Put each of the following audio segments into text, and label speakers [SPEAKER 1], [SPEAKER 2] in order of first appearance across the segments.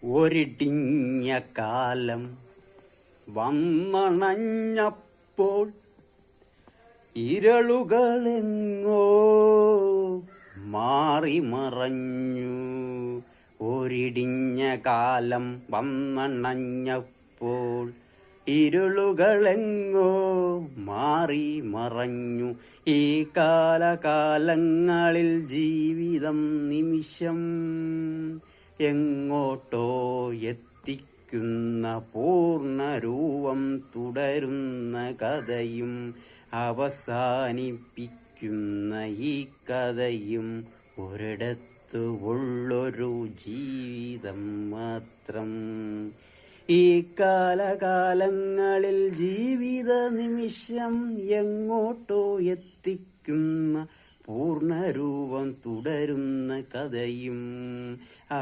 [SPEAKER 1] ഒരിടിഞ്ഞ കാലം വന്നണഞ്ഞപ്പോൾ ഇരളുകളെങ്ങോ മാറി മറഞ്ഞു. ഒരിടിഞ്ഞ കാലം വന്നണഞ്ഞപ്പോൾ ഇരുളുകളെങ്ങോ മാറി മറഞ്ഞു. ഈ കാലകാലങ്ങളിൽ ജീവിതം നിമിഷം എങ്ങോട്ടോ എത്തിക്കുന്ന പൂർണ്ണരൂപം തുടരുന്ന കഥയും അവസാനിപ്പിക്കുന്ന ഈ കഥയും ഒരിടത്തു ഉള്ളൊരു ജീവിതം മാത്രം. ഈ കാലകാലങ്ങളിൽ ജീവിത നിമിഷം എങ്ങോട്ടോ എത്തിക്കുന്ന പൂർണ്ണരൂപം തുടരുന്ന കഥയും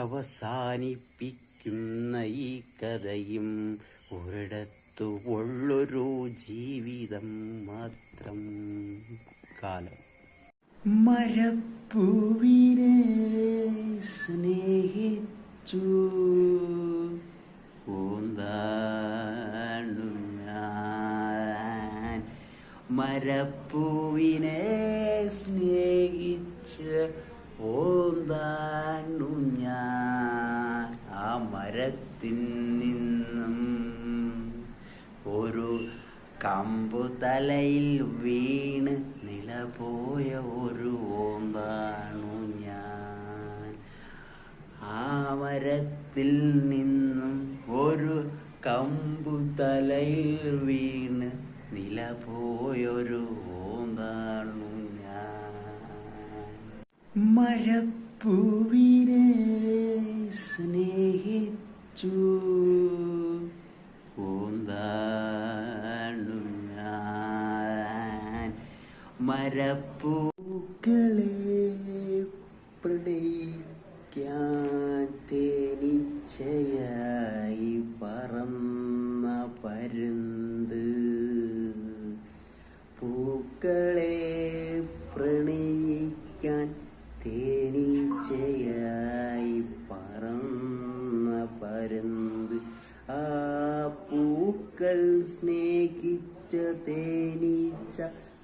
[SPEAKER 1] അവസാനിപ്പിക്കുന്ന ഈ കഥയും ഒരിടത്തു ഉള്ളൊരു ജീവിതം മാത്രം. കാലം. മരപ്പൂവിനെ സ്നേഹിച്ചു ഓന്താണു ഞാൻ. മരപ്പൂവിനെ സ്നേഹിച്ച് ഓന്താണു ഞാൻ. ആ മരത്തിൽ നിന്നും ഒരു കമ്പു തലയിൽ വീണ് നിലപോയ ഒരു ഓന്താണു ഞാൻ. ആ മരത്തിൽ നിന്നും ഒരു കമ്പു തലയിൽ വീണ് നിലപോയൊരു ഓന്താണു ഞാൻ. മരപ്പൂവിനെ സ്നേഹിച്ചു ഓന്താണു ഞാൻ. മരപ്പൂക്കളെ പ്രണയിക്കാൻ തേനീച്ചയായി പറന്ന പരുന്ത്. പൂക്കളെ പ്രണയിക്കാൻ തേനീച്ചയായി പറന്ന പരുന്ത്. ആ പൂക്കൾ സ്നേഹിച്ച തേനീച്ച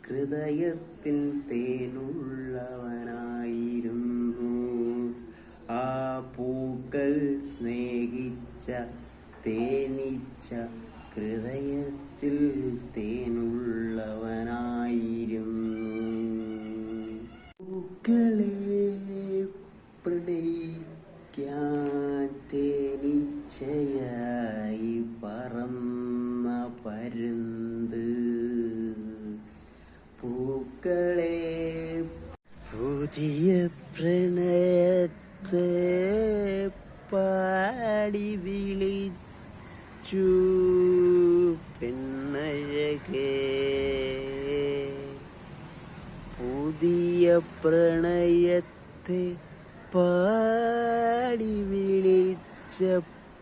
[SPEAKER 1] ഹൃദയത്തിൽ തേനുള്ളവനായിരുന്നു. ആ പൂക്കൾ സ്നേഹിച്ച തേനീച്ച ഹൃദയത്തിൽ തേനുള്ളവനായിരുന്നു. പൂക്കളെ പ്രണയിക്കാൻ തേനീച്ചയായി പറന്ന പരുന്ത്. പൂക്കളെ പുതിയ പ്രണയത്തെ പാടി വിളിച്ചു പെണ്ണഴകേ. പുതിയ പ്രണയത്തെ പാടി വിളിച്ച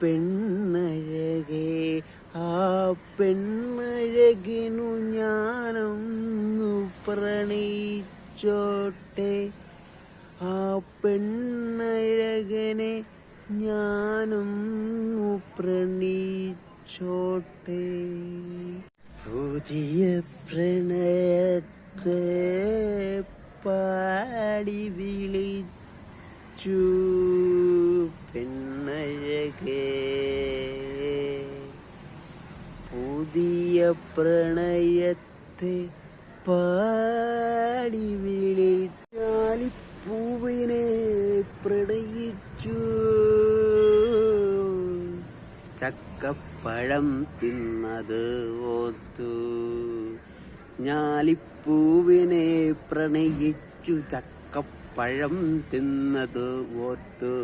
[SPEAKER 1] പെണ്ണഴകേ. ആ പെണ്ണഴകിനു ഞാനൊന്നു പ്രണയിച്ചോട്ടെ. ആ പെണ്ണഴകനെ ഞാനൊന്നു പ്രണയിച്ചോട്ടെ. പുതിയ പ്രണയത്തെ പാടി വിളിച്ചു പെണ്ണഴകേ. പുതിയ പ്രണയത്തെ പാടി വിളിച്ചാലിപ്പൂവിനെ പ്രണയിച്ചു. ചക്കപ്പഴം തിന്നത് ഓർത്തു. ഞാലിപ്പൂവിനെ പ്രണയിച്ചു. ചക്കപ്പഴം തിന്നത് ഓർത്തു.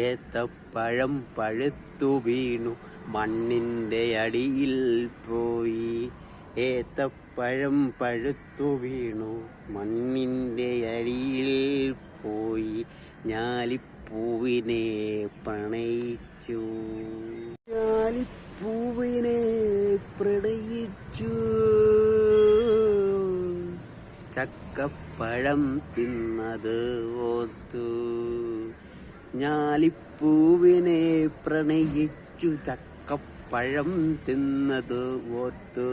[SPEAKER 1] ഏത്തപ്പഴം പഴുത്തു വീണു മണ്ണിൻ്റെ അടിയിൽ പോയി. ഏത്തപ്പഴം പഴുത്തു വീണു മണ്ണിൻ്റെ അടിയിൽ പോയി. ഞാലിപ്പൂവിനെ പ്രണയിച്ചു. ഞാലിപ്പൂവിനെ പ്രണയിച്ചു. ചക്കപ്പഴം തിന്നത് ഓർത്തു. ഞാലിപ്പൂവിനെ പ്രണയിച്ചു ചക്കപ്പഴം തിന്നത് ഓർത്തു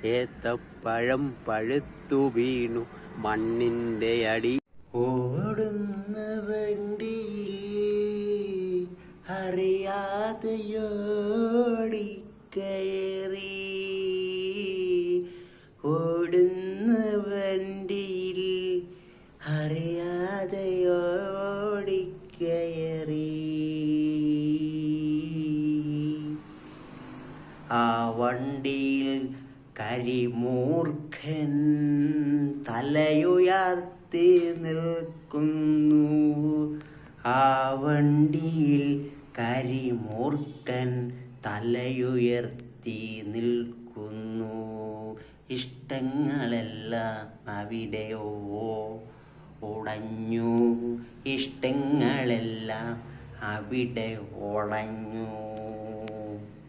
[SPEAKER 1] ഏത്തപ്പഴം പഴുത്തു വീണു മണ്ണിന്റെ അടി. ഓടുന്ന വണ്ടിയിൽ അറിയാതെയോടി കയറി, ഓടുന്ന വണ്ടിയിൽ അറിയാതെയോടി കയറി. ആ വണ്ടിയിൽ കരിമൂർഖൻ തലയുയർത്തി നിൽക്കുന്നു. ആ വണ്ടിയിൽ കരിമൂർഖൻ തലയുയർത്തി നിൽക്കുന്നു. ഇഷ്ടങ്ങളെല്ലാം അവിടെയോ ഉടഞ്ഞു, ഇഷ്ടങ്ങളെല്ലാം അവിടെ ഉടഞ്ഞു.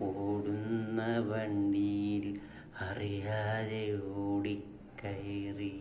[SPEAKER 1] ഓടുന്ന വണ്ടിയിൽ അറിയാതെ ഓടിക്കയറി.